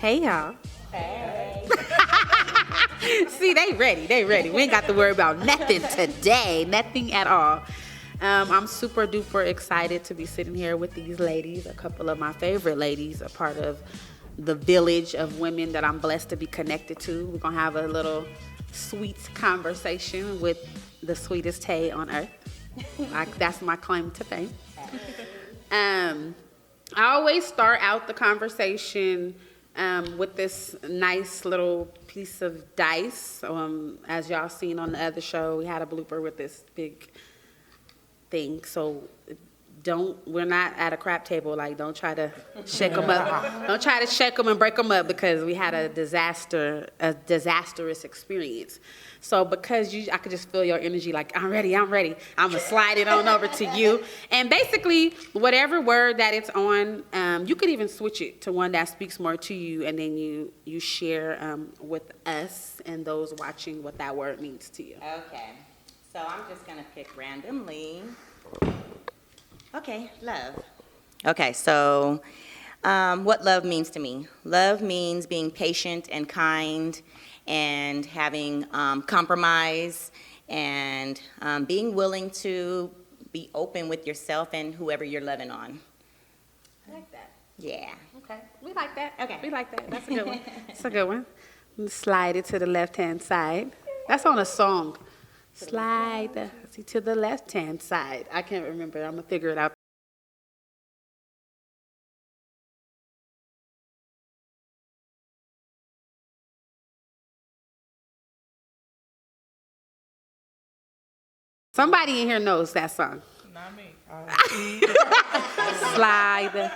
Hey, y'all. Hey. See, they ready. We ain't got to worry about nothing today, nothing at all. I'm super duper excited to be sitting here with these ladies, a couple of my favorite ladies, a part of the village of women that I'm blessed to be connected to. We're going to have a little sweet conversation with the sweetest Tay on earth. That's my claim to fame. I always start out the conversation with this nice little piece of dice. As y'all seen on the other show, we had a blooper with this big thing. So we're not at a crap table. Like, don't try to shake them up. Don't try to shake them and break them up because we had a disastrous experience. So because I could just feel your energy, like, I'm ready. I'm going to slide it on over to you. And basically, whatever word that it's on, you could even switch it to one that speaks more to you, and then you share with us and those watching what that word means to you. Okay. So I'm just going to pick randomly. Okay, love. Okay, so what love means to me. Love means being patient and kind and having compromise and being willing to be open with yourself and whoever you're loving on. I like that. Yeah. Okay. We like that. Okay. We like that. That's a good one. That's a good one. Slide it to the left-hand side. That's on a song. Slide to the left-hand side. I can't remember. I'm going to figure it out. Somebody in here knows that song. Not me. Slide.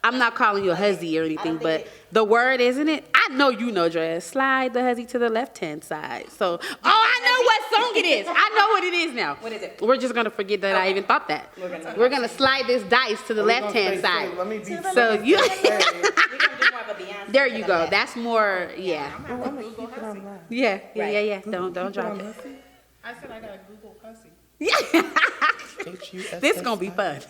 I'm not calling you a hussy or anything, but the word, isn't it? I know you know, Dre. Slide the hussy to the left-hand side. So, I know what song it is. I know what it is now. What is it? We're just going to forget that I even thought that. We're going to slide this dice to the left-hand side. Let me be So you... We're going to do more of a Beyonce. There you go. That's more, yeah. I'm gonna keep it on live. Yeah. Don't drop it. I said I gotta Google hussy. This is going to be fun.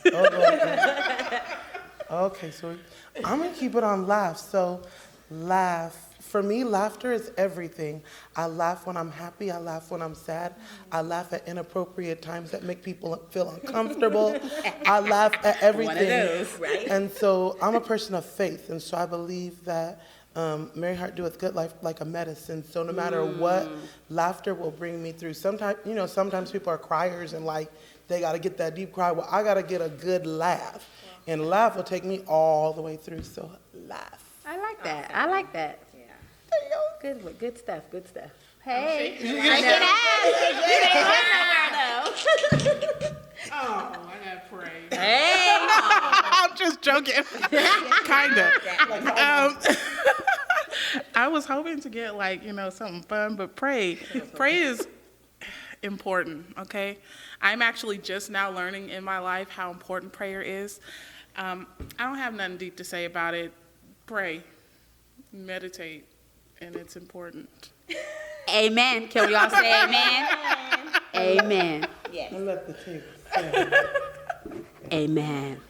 Okay, so I'm gonna keep it on laugh. So laugh. For me, laughter is everything. I laugh when I'm happy. I laugh when I'm sad. I laugh at inappropriate times that make people feel uncomfortable. I laugh at everything. One of those, right? And so I'm a person of faith, and so I believe that Merry Heart doeth good life like a medicine. So no matter what, laughter will bring me through. Sometimes people are criers and like they got to get that deep cry. Well, I got to get a good laugh, and laugh will take me all the way through. So laugh. I like that. I like that. Yeah. Good stuff. Hey. Shake it Oh, I gotta pray. Hey. I'm just joking. Kinda. I was hoping to get something fun, but pray is important, okay? I'm actually just now learning in my life how important prayer is. I don't have nothing deep to say about it. Pray, meditate, and it's important. Amen. Can we all say amen? Amen. Yes. I let the table stand. Amen.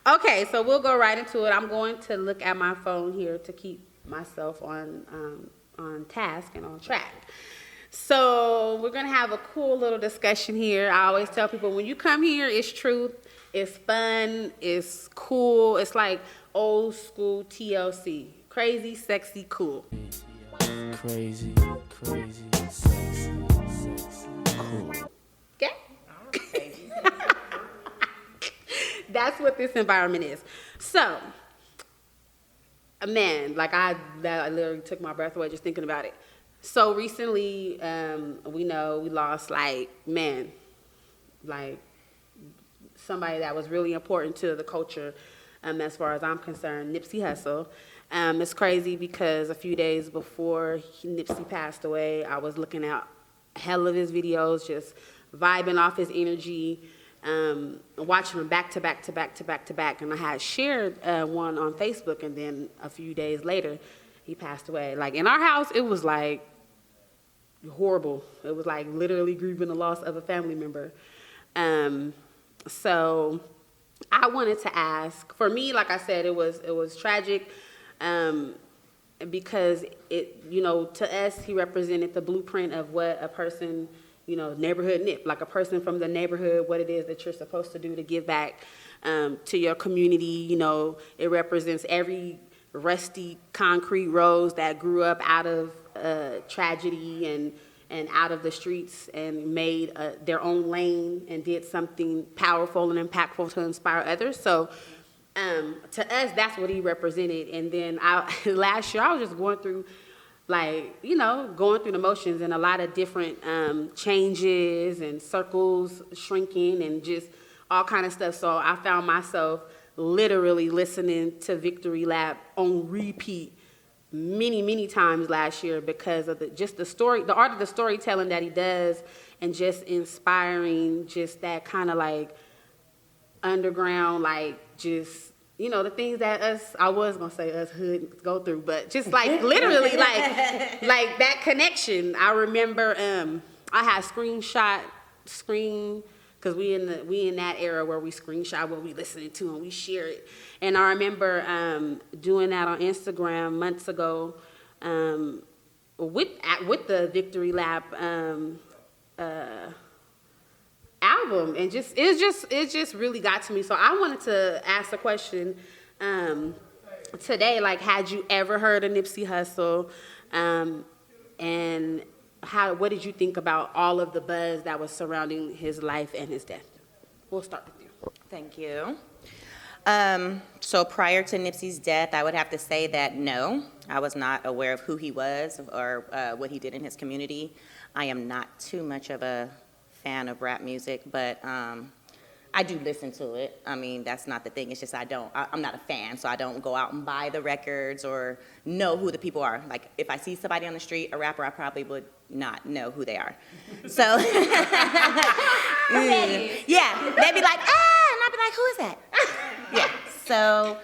Okay, so we'll go right into it. I'm going to look at my phone here to keep myself on task and on track. So we're going to have a cool little discussion here. I always tell people, when you come here, it's truth, it's fun, it's cool. It's like old school TLC. Crazy, sexy, cool. Crazy, sexy, cool. Okay? That's what this environment is. So, man, that literally took my breath away just thinking about it. So recently, we lost somebody that was really important to the culture, as far as I'm concerned, Nipsey Hussle. It's crazy because a few days before Nipsey passed away, I was looking at hell of his videos, just vibing off his energy, watching them back to back. And I had shared one on Facebook, and then a few days later, he passed away. Like, in our house, it was like horrible. It was like literally grieving the loss of a family member. So I wanted to ask, for me, like I said, it was tragic, because to us, he represented the blueprint of what a person, neighborhood Nip, like a person from the neighborhood, what it is that you're supposed to do to give back to your community. It represents every rusty concrete roads that grew up out of tragedy and out of the streets and made their own lane and did something powerful and impactful to inspire others. So to us, that's what he represented. And then last year, I was just going through, going through the motions and a lot of different changes and circles shrinking and just all kind of stuff. So I found myself literally listening to Victory Lap on repeat many times last year because of the art of the storytelling that he does, and just inspiring, just that kind of underground, just the things that I was gonna say us hood go through, but just literally like that connection. I remember I had screen because we in that era where we screenshot what we listening to and we share it. And I remember doing that on Instagram months ago with the Victory Lap album, and it just really got to me. So I wanted to ask a question today, had you ever heard of Nipsey Hussle, and what did you think about all of the buzz that was surrounding his life and his death? We'll start with you. Thank you. So prior to Nipsey's death, I would have to say that no, I was not aware of who he was or what he did in his community. I am not too much of a fan of rap music, but I do listen to it. I mean, that's not the thing. It's just I'm not a fan, so I don't go out and buy the records or know who the people are. Like, if I see somebody on the street, a rapper, I probably would not know who they are. So, yeah, they'd be like, and I'd be like, who is that? Yeah, so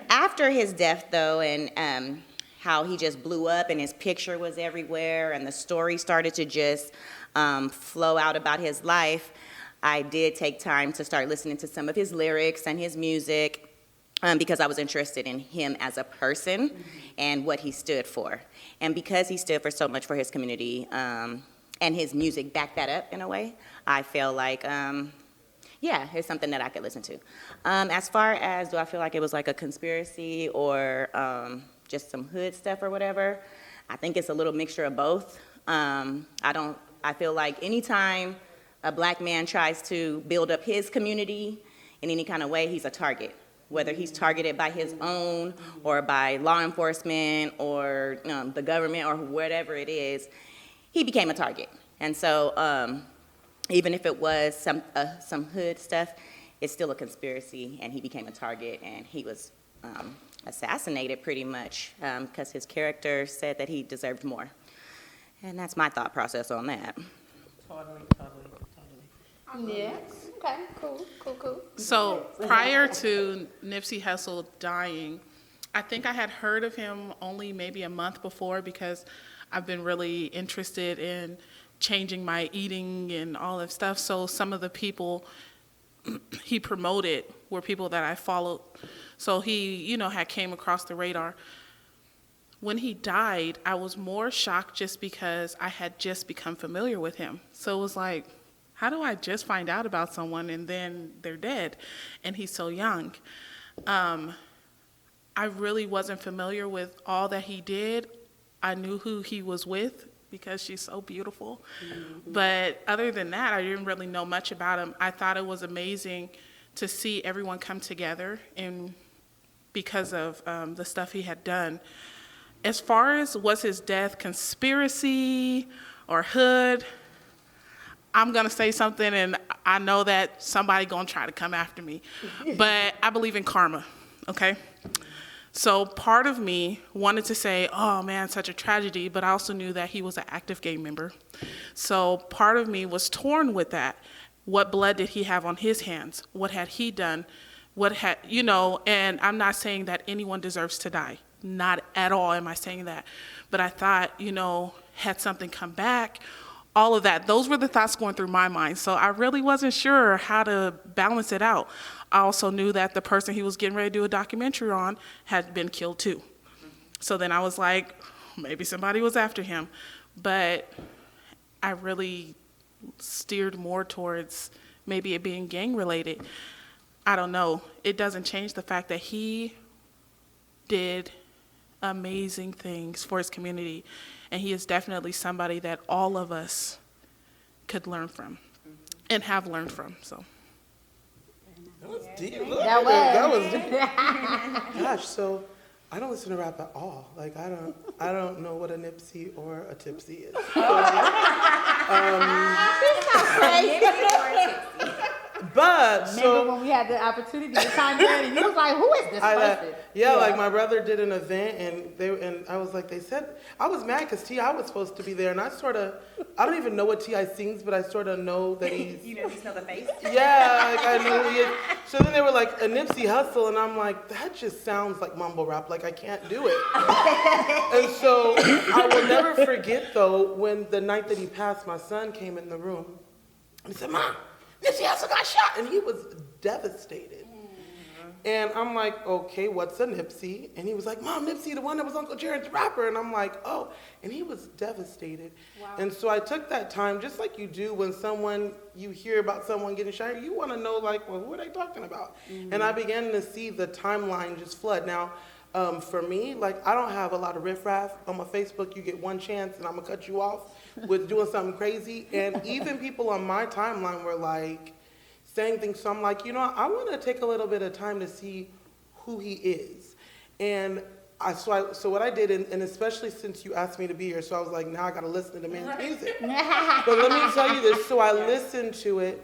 after his death, though, and how he just blew up and his picture was everywhere and the story started to just flow out about his life, I did take time to start listening to some of his lyrics and his music because I was interested in him as a person and what he stood for. And because he stood for so much for his community and his music backed that up in a way, I feel like, it's something that I could listen to. As far as do I feel like it was like a conspiracy or just some hood stuff or whatever, I think it's a little mixture of both. I feel like anytime a black man tries to build up his community in any kind of way, he's a target. Whether he's targeted by his own or by law enforcement or the government or whatever it is, he became a target. And so even if it was some hood stuff, it's still a conspiracy, and he became a target, and he was assassinated pretty much because his character said that he deserved more. And that's my thought process on that. Totally. Yes. Okay. Cool. So prior to Nipsey Hussle dying, I think I had heard of him only maybe a month before because I've been really interested in changing my eating and all that stuff. So some of the people he promoted were people that I followed. So he, had came across the radar. When he died, I was more shocked just because I had just become familiar with him. So it was like, how do I just find out about someone and then they're dead and he's so young? I really wasn't familiar with all that he did. I knew who he was with because she's so beautiful. Mm-hmm. But other than that, I didn't really know much about him. I thought it was amazing to see everyone come together and because of the stuff he had done. As far as was his death conspiracy or hood, I'm going to say something, and I know that somebody going to try to come after me. But I believe in karma, okay? So part of me wanted to say, oh, man, such a tragedy, but I also knew that he was an active gang member. So part of me was torn with that. What blood did he have on his hands? What had he done? And I'm not saying that anyone deserves to die. Not at all am I saying that. But I thought, had something come back, all of that. Those were the thoughts going through my mind. So I really wasn't sure how to balance it out. I also knew that the person he was getting ready to do a documentary on had been killed too. So then I was like, maybe somebody was after him. But I really steered more towards maybe it being gang related. I don't know. It doesn't change the fact that he did amazing things for his community. And he is definitely somebody that all of us could learn from and have learned from. So That was deep. That That was deep. Gosh, so I don't listen to rap at all. Like I don't know what a Nipsey or a Tipsy is. But Remember so when we had the opportunity to time in, and you was like, "Who is this person?" yeah, like my brother did an event, and I was like, they said I was mad because T.I. was supposed to be there, and I don't even know what T.I. sings, but I sort of know that he's. You know the face? Yeah, like I know he is. So then they were like a Nipsey Hussle, and I'm like, that just sounds like mumble rap. Like I can't do it. And so I will never forget though when the night that he passed, my son came in the room. And he said, "Mom, Nipsey Hussle got shot," and he was devastated. And I'm like, okay, what's a Nipsey? And he was like, "Mom, Nipsey, the one that was Uncle Jared's rapper." And I'm like, oh, and he was devastated. Wow. And so I took that time, just like you do when you hear about someone getting shot, you want to know, like, well, who are they talking about? Mm-hmm. And I began to see the timeline just flood. Now, for me, like, I don't have a lot of riffraff. On my Facebook, you get one chance and I'm gonna cut you off with doing something crazy. And even people on my timeline were like, saying things. So I'm like, I want to take a little bit of time to see who he is. And so what I did, and especially since you asked me to be here, so I was like, now I got to listen to the man's music. But let me tell you this. So I listened to it,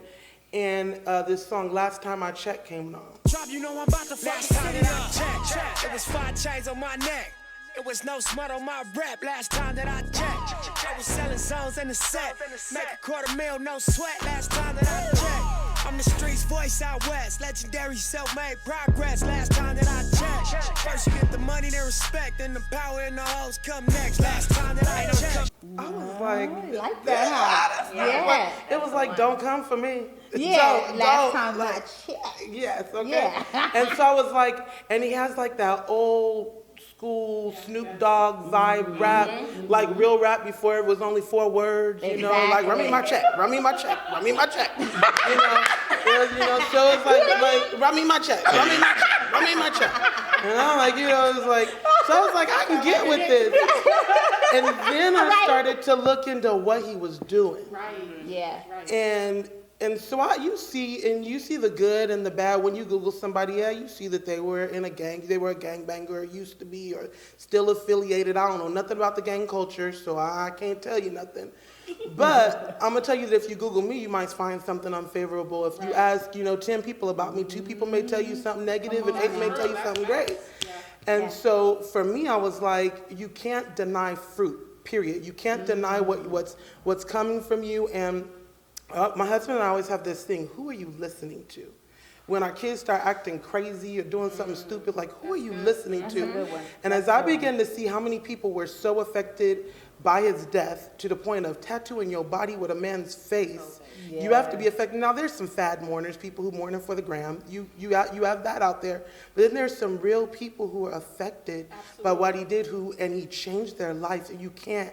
and this song, Last Time I Checked, came on. Drop, I'm about to last time that I checked, it was 5 chains on my neck. It was no smut on my rap last time that I checked. I was selling zones in the set. Make $250,000, no sweat last time that I checked. I'm the streets voice out west. Legendary self-made progress last time that I checked. First you get the money, then respect, then the power and the hoes come next. Last time that I checked. I was like, I like that, huh? Yeah. It was like, don't come for me. Yeah, last don't, time like, I checked. Yes, okay. Yeah. And so I was like, and he has like that old school Snoop Dogg vibe rap, like real rap before it was only 4 words, like run me my check, run me my check, run me my check, so it's like run me my check, run me my check, run me my check, and I'm like, it's like, so I was like, I can get with this, and then I started to look into what he was doing, Yeah. And so you see the good and the bad. When you Google somebody, you see that they were in a gang, they were a gangbanger, or used to be, or still affiliated. I don't know nothing about the gang culture, so I can't tell you nothing. But I'm gonna tell you that if you Google me, you might find something unfavorable. If you ask, 10 people about me, 2 people may tell you something negative, and 8 may tell you something great. And so for me, I was like, you can't deny fruit, period. You can't deny what's coming from you. And my husband and I always have this thing, who are you listening to? When our kids start acting crazy or doing something stupid, like, who are you listening to? And as I began to see how many people were so affected by his death to the point of tattooing your body with a man's face, you have to be affected. Now, there's some fad mourners, people who mourn for the gram. You have that out there. But then there's some real people who are affected by what he did, and he changed their lives, and you can't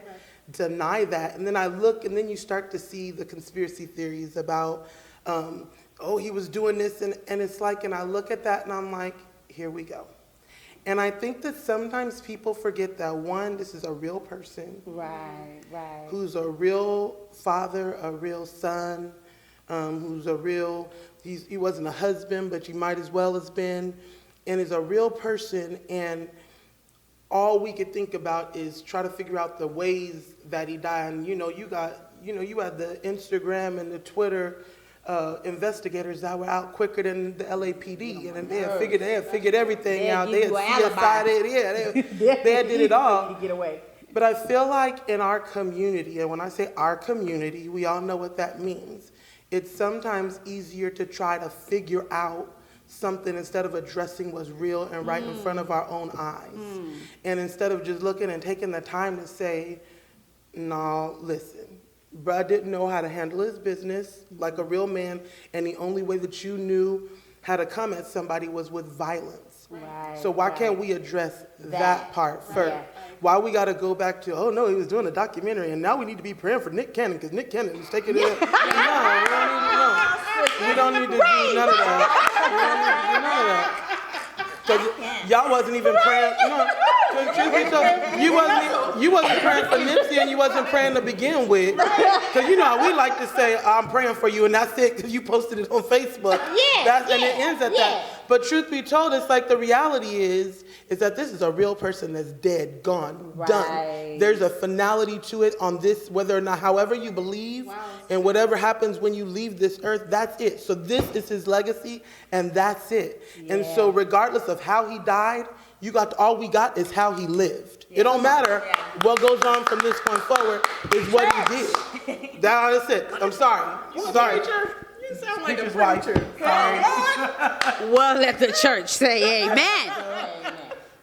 deny that. And then I look, and then you start to see the conspiracy theories about, he was doing this, and it's like, and I look at that, and I'm like, here we go. And I think that sometimes people forget that, one, this is a real person. Right. Who's a real father, a real son, he wasn't a husband, but he might as well have been, and is a real person, and all we could think about is try to figure out the ways that he died. And you had the Instagram and the Twitter investigators that were out quicker than the LAPD, and they had figured everything out. They had CSI'd it. They had did it all. Get away. But I feel like in our community, and when I say our community, we all know what that means. It's sometimes easier to try to figure out something instead of addressing what's real and right in front of our own eyes. And instead of just looking and taking the time to say, no, listen, Bruh didn't know how to handle his business like a real man, and the only way that you knew how to come at somebody was with violence. Right, So why right. can't we address that part first? Yeah. Why we got to go back to, oh no, he was doing a documentary, and now we need to be praying for Nick Cannon because Nick Cannon is taking it. No, we don't need to do none of that. We don't need to do none of that. Because y'all wasn't even praying. No, 'cause truth be told, you wasn't praying for Nipsey, and you wasn't praying to begin with. Because you know how we like to say, I'm praying for you, and that's it, because you posted it on Facebook. And it ends at that. But truth be told, it's like the reality is that this is a real person that's dead, gone, done. There's a finality to it on this, whether or not, however you believe, and whatever happens when you leave this earth, that's it. So this is his legacy, and that's it. And so regardless of how he died, all we got is how he lived. It don't matter what goes on from this point forward, is what he did. That's it. I'm sorry. Sorry. You sound like a Preacher's wife. Sorry. Well, let the church say amen.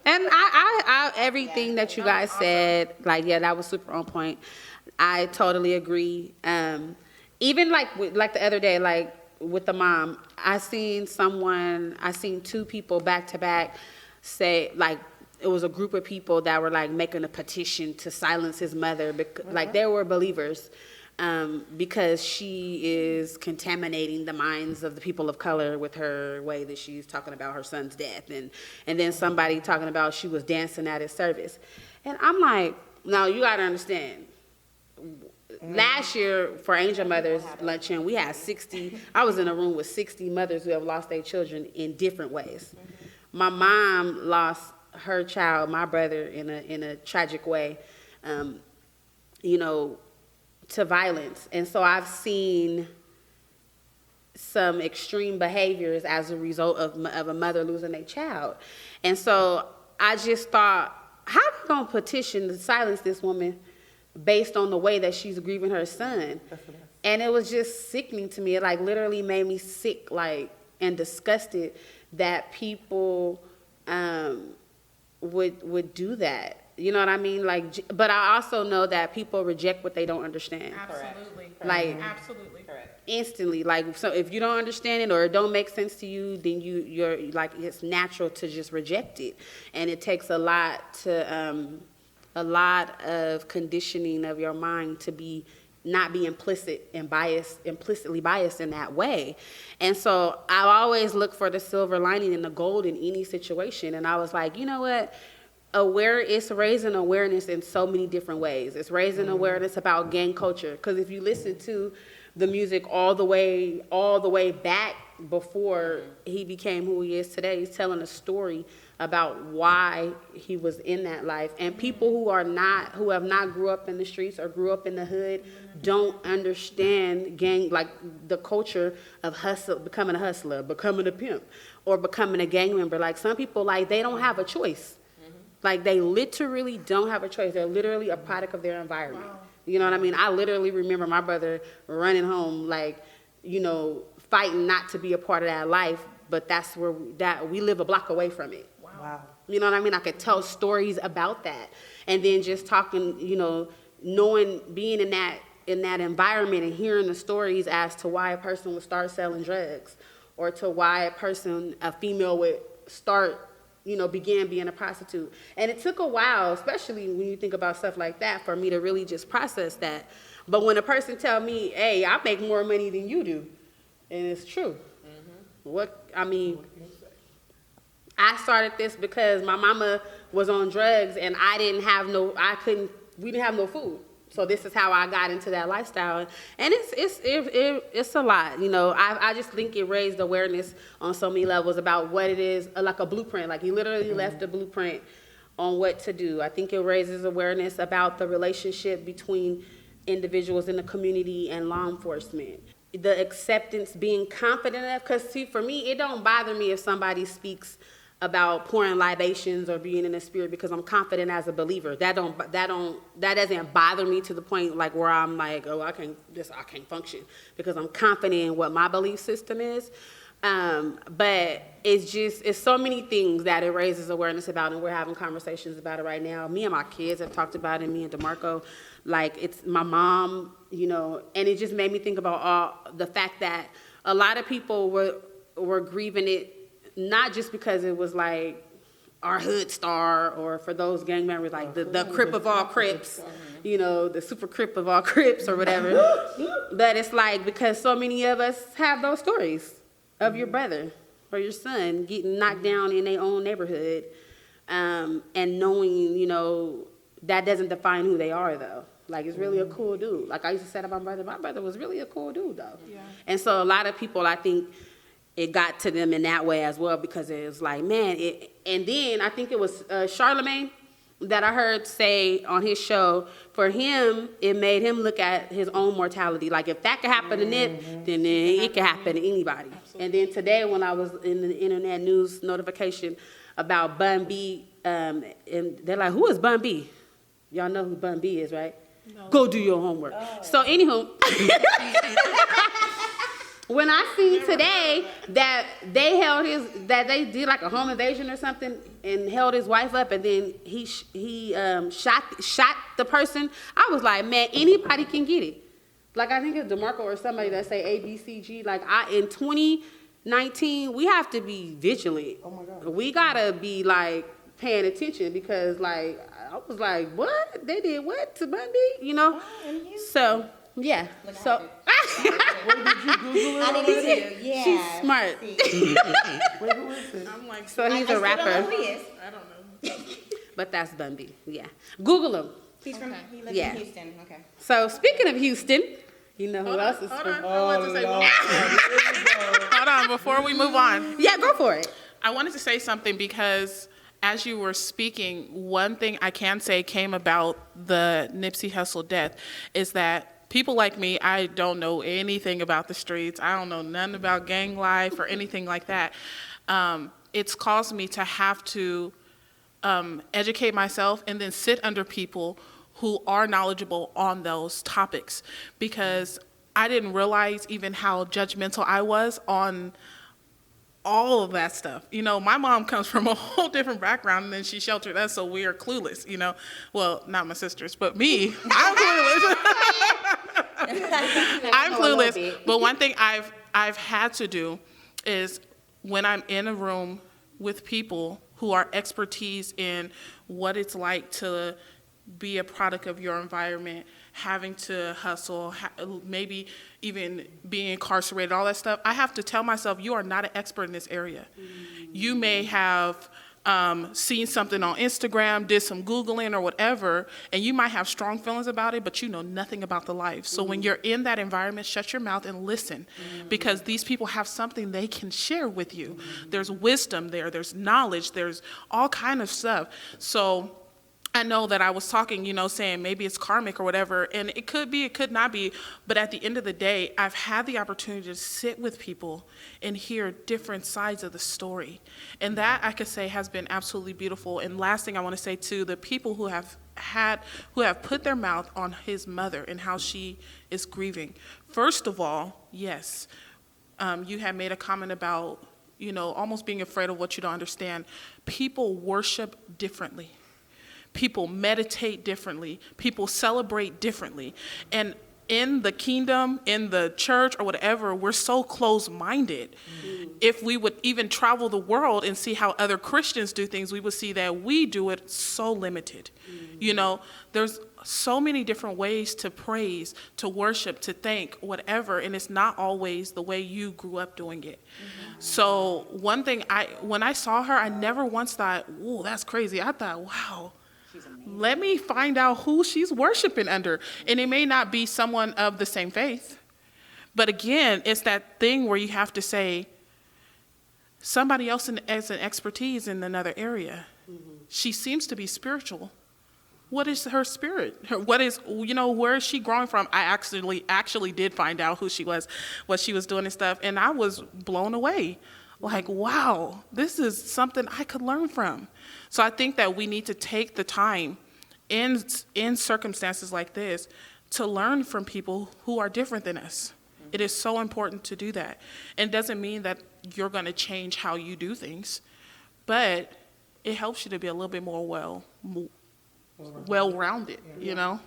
And I everything that you guys said, like, yeah, that was super on point. I totally agree. Even like the other day, like with the mom, I seen two people back to back say, like, it was a group of people that were like making a petition to silence his mother, like they were believers. Because she is contaminating the minds of the people of color with her way that she's talking about her son's death. And then somebody talking about she was dancing at his service. And I'm like, no, you got to understand. Last year for Angel Mothers Luncheon, we had 60, I was in a room with 60 mothers who have lost their children in different ways. My mom lost her child, my brother, in a tragic way, to violence. And so I've seen some extreme behaviors as a result of a mother losing a child. And so I just thought, how are we going to petition to silence this woman based on the way that she's grieving her son? And it was just sickening to me. It like literally made me sick, like, and disgusted that people would do that. You know what I mean? Like, but I also know that people reject what they don't understand. Absolutely. Like, Absolutely. Correct. Instantly. Like, so if you don't understand it or it don't make sense to you, then you're like, it's natural to just reject it. And it takes a lot of conditioning of your mind to not be implicitly biased in that way. And so I always look for the silver lining and the gold in any situation. And I was like, you know what? It's raising awareness in so many different ways. It's raising awareness about gang culture. Because if you listen to the music all the way back before he became who he is today, he's telling a story about why he was in that life. And people who have not grew up in the streets or grew up in the hood don't understand gang, like the culture of becoming a hustler, becoming a pimp, or becoming a gang member. Like some people, like they don't have a choice. Like they literally don't have a choice. They're literally a product of their environment. Wow. You know what I mean? I literally remember my brother running home, like, fighting not to be a part of that life, but that's where we live a block away from it. Wow. You know what I mean? I could tell stories about that. And then just talking, knowing, being in that environment and hearing the stories as to why a person would start selling drugs, or to why a female would start, began being a prostitute. And it took a while, especially when you think about stuff like that, for me to really just process that. But when a person tell me, hey, I make more money than you do, and it's true. I started this because my mama was on drugs and we didn't have no food. So this is how I got into that lifestyle. And it's a lot, I just think it raised awareness on so many levels about what it is, like a blueprint. Like he literally left a blueprint on what to do. I think it raises awareness about the relationship between individuals in the community and law enforcement. The acceptance, being confident enough, because see, for me, it don't bother me if somebody speaks about pouring libations or being in the spirit, because I'm confident as a believer. That doesn't bother me to the point like where I'm like, oh, I can't function, because I'm confident in what my belief system is. But it's so many things that it raises awareness about, and we're having conversations about it right now. Me and my kids have talked about it, me and DeMarco. Like, it's my mom, and it just made me think about the fact that a lot of people were grieving it, not just because it was like our hood star, or for those gang members, like the Crip of all Crips, the super Crip of all Crips or whatever. But it's like, because so many of us have those stories of your brother or your son getting knocked down in their own neighborhood, and knowing, that doesn't define who they are, though. Like, it's really a cool dude. Like I used to say to my brother was really a cool dude, though. Yeah. And so a lot of people, I think, it got to them in that way as well, because it was like, man, and then I think it was Charlemagne that I heard say on his show, for him, it made him look at his own mortality. Like, if that could happen to Nip, then it could happen to anybody. Absolutely. And then today, when I was in the internet news notification about Bun B, and they're like, who is Bun B? Y'all know who Bun B is, right? No. Go do your homework. Oh. So, anywho. When I seen today that they did like a home invasion or something and held his wife up, and then he shot the person, I was like, man, anybody can get it. Like, I think it's DeMarco or somebody that say ABCG. Like, in 2019, we have to be vigilant. Oh my God. We gotta be like paying attention, because like I was like, what? They did what to Bundy? So. Yeah. So. Wait, did you Google it? I did too. Yeah. She's smart. Wait, who is it? I'm like, So he's a rapper. I don't know who he is. I don't know. But that's Bun B. Yeah. Google him. He lives Yeah. in Houston. Okay. So speaking of Houston, you know who else is Hold from? on. I want to say hold on, before we move on. Yeah, go for it. I wanted to say something, because as you were speaking, one thing I can say came about the Nipsey Hussle death is that people like me, I don't know anything about the streets. I don't know nothing about gang life or anything like that. It's caused me to have to educate myself and then sit under people who are knowledgeable on those topics, because I didn't realize even how judgmental I was on all of that stuff. My mom comes from a whole different background, and then she sheltered us, so we are clueless, Well, not my sisters, but me, I'm clueless. I'm clueless. But one thing I've had to do is, when I'm in a room with people who are expertise in what it's like to be a product of your environment, having to hustle, maybe even being incarcerated, all that stuff, I have to tell myself, you are not an expert in this area. You may have seen something on Instagram, did some Googling or whatever, and you might have strong feelings about it, but you know nothing about the life. So when you're in that environment, shut your mouth and listen, because these people have something they can share with you. There's wisdom there, there's knowledge, there's all kind of stuff. So I know that I was talking, saying maybe it's karmic or whatever, and it could be, it could not be, but at the end of the day, I've had the opportunity to sit with people and hear different sides of the story. And that, I could say, has been absolutely beautiful. And last thing I want to say, too, the people who have put their mouth on his mother and how she is grieving. First of all, yes, you had made a comment about, almost being afraid of what you don't understand. People worship differently. People meditate differently. People celebrate differently. And in the kingdom, in the church or whatever, we're so close-minded. If we would even travel the world and see how other Christians do things, we would see that we do it so limited. There's so many different ways to praise, to worship, to thank, whatever, and it's not always the way you grew up doing it. So one thing, when I saw her, I never once thought, "Whoa, that's crazy." I thought, wow, let me find out who she's worshiping under. And it may not be someone of the same faith. But again, it's that thing where you have to say, somebody else has an expertise in another area. She seems to be spiritual. What is her spirit? What is, where is she growing from? I actually did find out who she was, what she was doing and stuff. And I was blown away. Like, wow, this is something I could learn from. So I think that we need to take the time in circumstances like this to learn from people who are different than us. It is so important to do that. And it doesn't mean that you're going to change how you do things, but it helps you to be a little bit more well-rounded, you know?